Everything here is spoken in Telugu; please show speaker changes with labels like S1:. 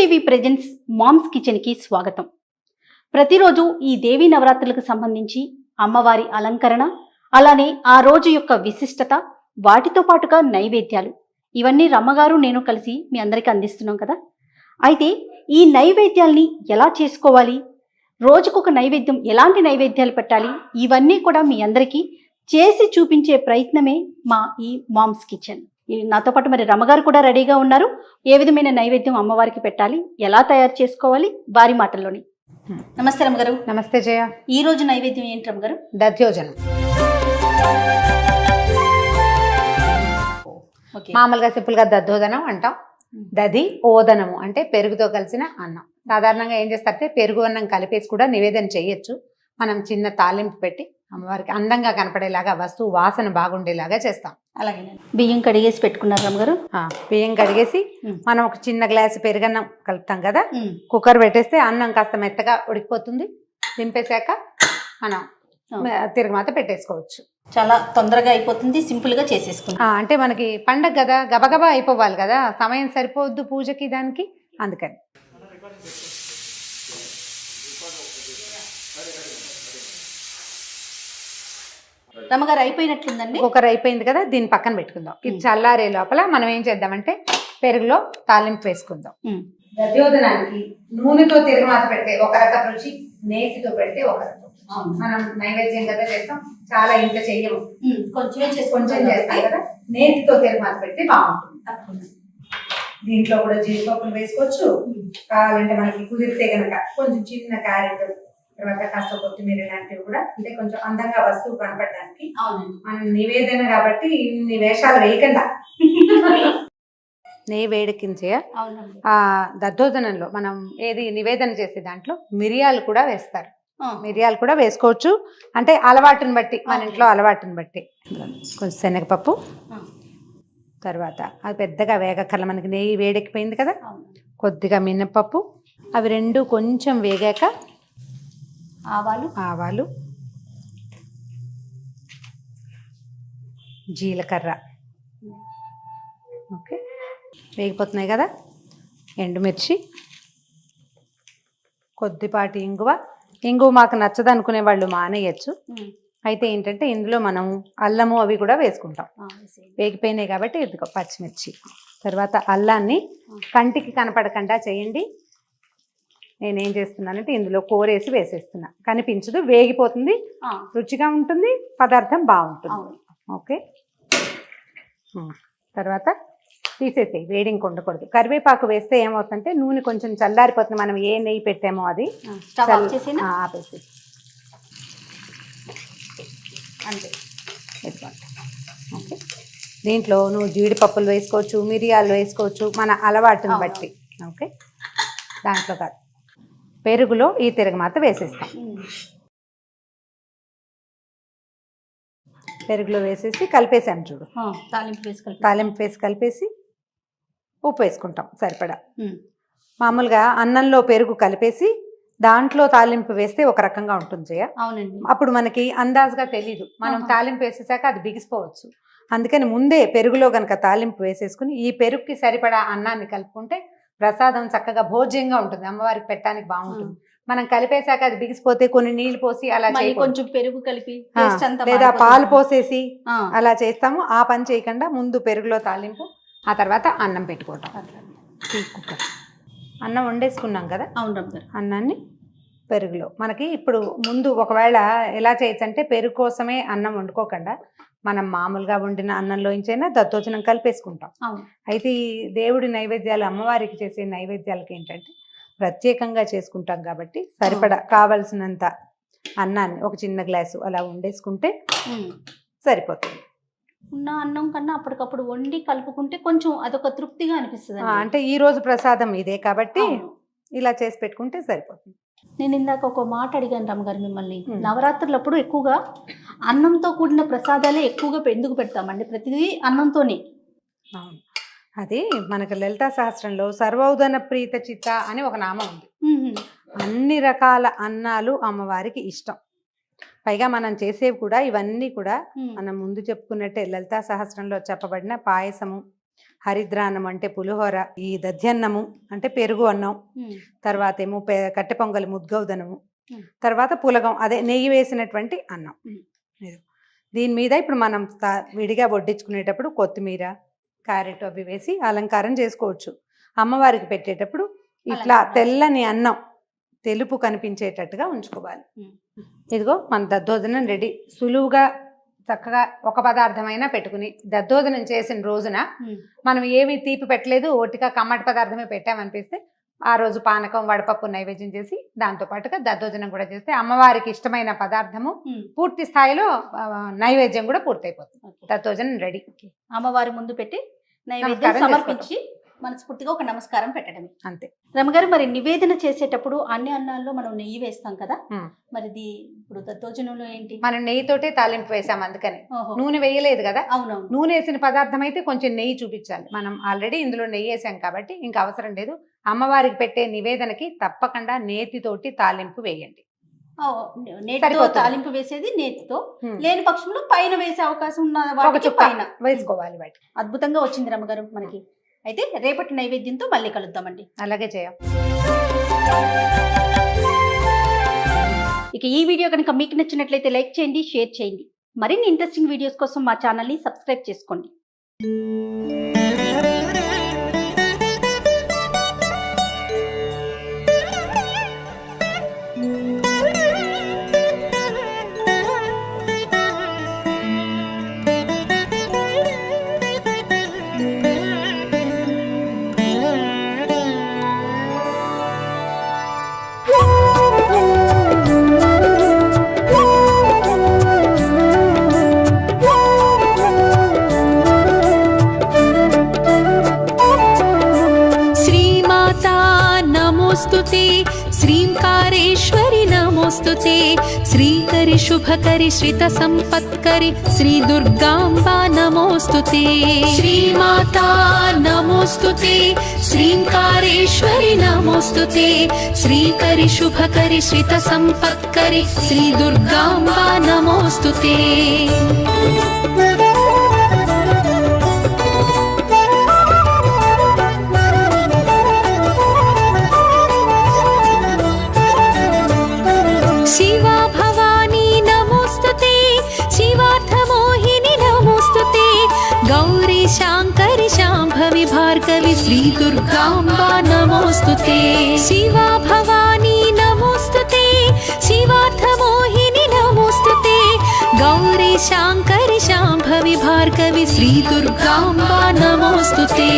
S1: శ్రీదేవి ప్రెజెంట్స్ మామ్స్ కిచెన్ కి స్వాగతం. ప్రతిరోజు ఈ దేవీ నవరాత్రులకు సంబంధించి అమ్మవారి అలంకరణ, అలానే ఆ రోజు యొక్క విశిష్టత, వాటితో పాటుగా నైవేద్యాలు, ఇవన్నీ రమ్మగారు నేను కలిసి మీ అందరికీ అందిస్తున్నాం కదా. అయితే ఈ నైవేద్యాల్ని ఎలా చేసుకోవాలి, రోజుకొక నైవేద్యం, ఎలాంటి నైవేద్యాలు పెట్టాలి, ఇవన్నీ కూడా మీ అందరికీ చేసి చూపించే ప్రయత్నమే మా ఈ మామ్స్ కిచెన్. నాతో పాటు మరి రమ్మగారు కూడా రెడీగా ఉన్నారు. ఏ విధమైన నైవేద్యం అమ్మవారికి పెట్టాలి, ఎలా తయారు చేసుకోవాలి, వారి మాటల్లోని. నమస్తే రమ్మగారు.
S2: నమస్తే జయ.
S1: ఈ రోజు నైవేద్యం ఏంటి రమ్మగారు?
S2: దధ్యోజనం. మామూలుగా సింపుల్ గా దద్దోజనం అంటాం. దధి ఓదనము అంటే పెరుగుతో కలిసిన అన్నం. సాధారణంగా ఏం చేస్తారంటే పెరుగు అన్నం కలిపేసి కూడా నివేదన చేయొచ్చు. మనం చిన్న తాలింపు పెట్టి అమ్మవారికి అందంగా కనపడేలాగా, వస్తువు వాసన బాగుండేలాగా చేస్తాం.
S1: అలాగే బియ్యం కడిగేసి పెట్టుకున్నారు రమ్మగారు.
S2: బియ్యం కడిగేసి మనం ఒక చిన్న గ్లాసు పెరుగన్నం కలుపుతాం కదా, కుక్కర్ పెట్టేస్తే అన్నం కాస్త మెత్తగా ఉడికిపోతుంది. దింపేశాక మనం తిరగమాత పెట్టేసుకోవచ్చు.
S1: చాలా తొందరగా అయిపోతుంది, సింపుల్ గా చేసేసుకుంటాం.
S2: అంటే మనకి పండగ కదా, గబగబా అయిపోవాలి కదా, సమయం సరిపోవద్దు పూజకి దానికి, అందుకని.
S1: రమ్మగారు అయిపోయినట్లుందండి.
S2: కుక్కర్ అయిపోయింది కదా, దీన్ని పక్కన పెట్టుకుందాం. ఇది చల్లారే లోపల మనం ఏం చేద్దామంటే పెరుగులో తాలింపు వేసుకుందాం. దధ్యోదనానికి నూనెతో తిరగమాత పెడితే ఒక రకం రుచి, నేతితో పెడితే ఒక రకం. మనం నైవేద్యం కదా చేస్తాం, చాలా ఇంట్లో చెయ్యము, కొంచెం చేస్తాం కదా. నేతితో తిరగమాత పెడితే బాగుంటుంది. దీంట్లో కూడా జీడిపప్పులు వేసుకోవచ్చు. కావాలంటే మనకి కుదిరితే కనుక కొంచెం చిన్న క్యారెట్, తర్వాత కాస్త కొత్తిమీర లాంటివి కూడా, అంటే కొంచెం అందంగా వస్తువు కనపడడానికి. మనం నివేదన కాబట్టి ఇన్ని వేషాలు వేయకుండా నెయ్యి వేడెక్కించే దద్దోజనంలో మనం ఏది నివేదన చేసే దాంట్లో మిరియాలు కూడా వేస్తారు. మిరియాలు కూడా వేసుకోవచ్చు, అంటే అలవాటుని బట్టి, మన ఇంట్లో అలవాటుని బట్టి. కొంచెం శనగపప్పు, తర్వాత అది పెద్దగా వేగక్కర్ల, మనకి నెయ్యి వేడెక్కిపోయింది కదా. కొద్దిగా మినపప్పు, అవి రెండు కొంచెం వేగాక ఆవాలు, జీలకర్ర, ఓకే వేగిపోతున్నాయి కదా. ఎండుమిర్చి, కొద్దిపాటి ఇంగువ మాకు నచ్చదు అనుకునే వాళ్ళు మానేయచ్చు. అయితే ఏంటంటే ఇందులో మనం అల్లము అవి కూడా వేసుకుంటాం. వేగిపోయినాయి కాబట్టి ఇదిగో పచ్చిమిర్చి. తర్వాత అల్లాన్ని కంటికి కనపడకుండా చేయండి. నేనేం చేస్తున్నానంటే ఇందులో కూరేసి వేసేస్తున్నా, కనిపించదు, వేగిపోతుంది, రుచిగా ఉంటుంది, పదార్థం బాగుంటుంది. ఓకే, తర్వాత తీసేసేయి, వేడింగ్ ఉండకూడదు. కరివేపాకు వేస్తే ఏమవుతుందంటే నూనె కొంచెం చల్లారిపోతుంది, మనం ఏ నెయ్యి పెట్టామో అది ఆపేసి అంతే. ఓకే, దీంట్లో నువ్వు జీడిపప్పులు వేసుకోవచ్చు, మిరియాలు వేసుకోవచ్చు, మన అలవాటుని బట్టి. ఓకే, దాంట్లో కాదు, పెరుగులో ఈ తిరగమాత వేసేస్తాం. పెరుగులో వేసేసి కలిపేసాం చూడు, తాలింపు వేసి కలిపేసి ఉప్పు వేసుకుంటాం సరిపడా. మామూలుగా అన్నంలో పెరుగు కలిపేసి దాంట్లో తాలింపు వేస్తే ఒక రకంగా ఉంటుంది జయ.
S1: అవునండి,
S2: అప్పుడు మనకి అందాజుగా తెలీదు, మనం తాలింపు వేసేసాక అది బిగిసిపోవచ్చు. అందుకని ముందే పెరుగులో గనక తాలింపు వేసేసుకుని ఈ పెరుగుకి సరిపడా అన్నాన్ని కలుపుకుంటే ప్రసాదం చక్కగా భోజ్యంగా ఉంటుంది, అమ్మవారికి పెట్టడానికి బాగుంటుంది. మనం కలిపేశాక అది బిగిసిపోతే కొన్ని నీళ్లు పోసి అలా
S1: కొంచెం పెరుగు కలిపి
S2: లేదా పాలు పోసేసి అలా చేస్తాము. ఆ పని చేయకుండా ముందు పెరుగులో తాలింపు, ఆ తర్వాత అన్నం పెట్టుకుంటాం. అన్నం వండేసుకున్నాం కదా, అన్నాన్ని పెరుగులో మనకి ఇప్పుడు ముందు ఒకవేళ ఎలా చేయొచ్చు అంటే పెరుగు కోసమే అన్నం వండుకోకుండా మనం మామూలుగా వండిన అన్నంలోంచైనా దద్దోజనం కలిపేసుకుంటాం. అయితే ఈ దేవుడి నైవేద్యాలు, అమ్మవారికి చేసే నైవేద్యాలకి ఏంటంటే ప్రత్యేకంగా చేసుకుంటాం కాబట్టి సరిపడా కావలసినంత అన్నాన్ని ఒక చిన్న గ్లాసు అలా వండేసుకుంటే సరిపోతుంది.
S1: ఉన్న అన్నం కన్నా అప్పటికప్పుడు వండి కలుపుకుంటే కొంచెం అదొక తృప్తిగా అనిపిస్తుంది.
S2: అంటే ఈ రోజు ప్రసాదం ఇదే కాబట్టి ఇలా చేసి పెట్టుకుంటే సరిపోతుంది.
S1: నేను ఇందాక ఒక మాట అడిగాను రమ్మగారు మిమ్మల్ని, నవరాత్రులప్పుడు ఎక్కువగా అన్నంతో కూడిన ప్రసాదాలే ఎక్కువగా ఎందుకు పెడతామండి? ప్రతిదీ అన్నంతోనే.
S2: అవును, అది మనకు లలితా సహస్రంలో సర్వౌదన ప్రీత చిత్త అని ఒక నామం ఉంది. అన్ని రకాల అన్నాలు అమ్మవారికి ఇష్టం. పైగా మనం చేసేవి కూడా ఇవన్నీ కూడా మనం ముందు చెప్పుకున్నట్టే లలితా సహస్రంలో చెప్పబడిన పాయసము, హరిద్రాన్నం అంటే పులిహోర, ఈ దధ్యన్నము అంటే పెరుగు అన్నం, తర్వాత ఏమో కట్టె పొంగలి ముద్గౌదనము, తర్వాత పులగం అదే నెయ్యి వేసినటువంటి అన్నం. దీని మీద ఇప్పుడు మనం విడిగా వడ్డించుకునేటప్పుడు కొత్తిమీర, క్యారెట్ అవి వేసి అలంకారం చేసుకోవచ్చు. అమ్మవారికి పెట్టేటప్పుడు ఇట్లా తెల్లని అన్నం తెలుపు కనిపించేటట్టుగా ఉంచుకోవాలి. ఇదిగో మన దద్దోజనం రెడీ. సులువుగా చక్కగా ఒక పదార్థమైనా పెట్టుకుని దద్దోజనం చేసిన రోజున మనం ఏమి తీపి పెట్టలేదు, ఒట్టిగా కమ్మటి పదార్థమే పెట్టామనిపిస్తే ఆ రోజు పానకం, వడపప్పు నైవేద్యం చేసి దాంతో పాటుగా దద్దోజనం కూడా చేస్తే అమ్మవారికి ఇష్టమైన పదార్థము పూర్తి స్థాయిలో నైవేద్యం కూడా పూర్తయిపోతుంది. దద్దోజనం రెడీ.
S1: అమ్మవారి ముందు పెట్టి నైవేద్యం సమర్పించి మనస్ఫూర్తిగా ఒక నమస్కారం పెట్టడమే
S2: అంతే.
S1: రమగారు, మరి నివేదన చేసేటప్పుడు అన్ని అన్నాల్లో మనం నెయ్యి వేస్తాం కదా, మరి ఇప్పుడు దద్దోజనంలో ఏంటి?
S2: మనం నెయ్యితోటే తాలింపు వేసాం, అందుకని నూనె వేయలేదు కదా.
S1: అవునవును.
S2: నూనె వేసిన పదార్థం అయితే కొంచెం నెయ్యి చూపించాలి. మనం ఆల్రెడీ ఇందులో నెయ్యి వేసాం కాబట్టి ఇంకా అవసరం లేదు. అమ్మవారికి పెట్టే నివేదనకి తప్పకుండా నేతితోటి తాలింపు వేయండి.
S1: నేతితో తాలింపు వేసేది నేతితో, లేని పక్షంలో పైన వేసే అవకాశం ఉన్న వాటికి పైన వేసుకోవాలి. వాటి అద్భుతంగా వచ్చింది రమగారు మనకి. అయితే రేపటి నైవేద్యంతో మళ్ళీ కలుద్దామండి.
S2: అలాగే చేయం.
S1: ఇక ఈ వీడియో కనుక మీకు నచ్చినట్లయితే లైక్ చేయండి, షేర్ చేయండి. మరిన్ని ఇంట్రెస్టింగ్ వీడియోస్ కోసం మా ఛానల్ని సబ్స్క్రైబ్ చేసుకోండి.
S3: श्रींकारेश्वरि नमोस्तुते श्रीकरि शुभकरि श्रित संपत्करि श्री दुर्गांबा नमोस्तुते श्रीमाता नमोस्तुते श्रींकारेश्वरि नमोस्तुते श्रीकरि शुभकरि श्रित संपत्करि श्री दुर्गांबा नमोस्तुते शिवा भवानी नमोस्तुते शिवार्थमोहिनी नमोस्तुते गौरी शांकरि शांभवी भार्गवी श्री दुर्गांबा नमोस्तुते शिवा भवानी नमोस्तुते शिवार्थमोहिनी नमोस्तुते गौरी शांकरि शांभवी भार्गवी श्री दुर्गांबा नमोस्तुते।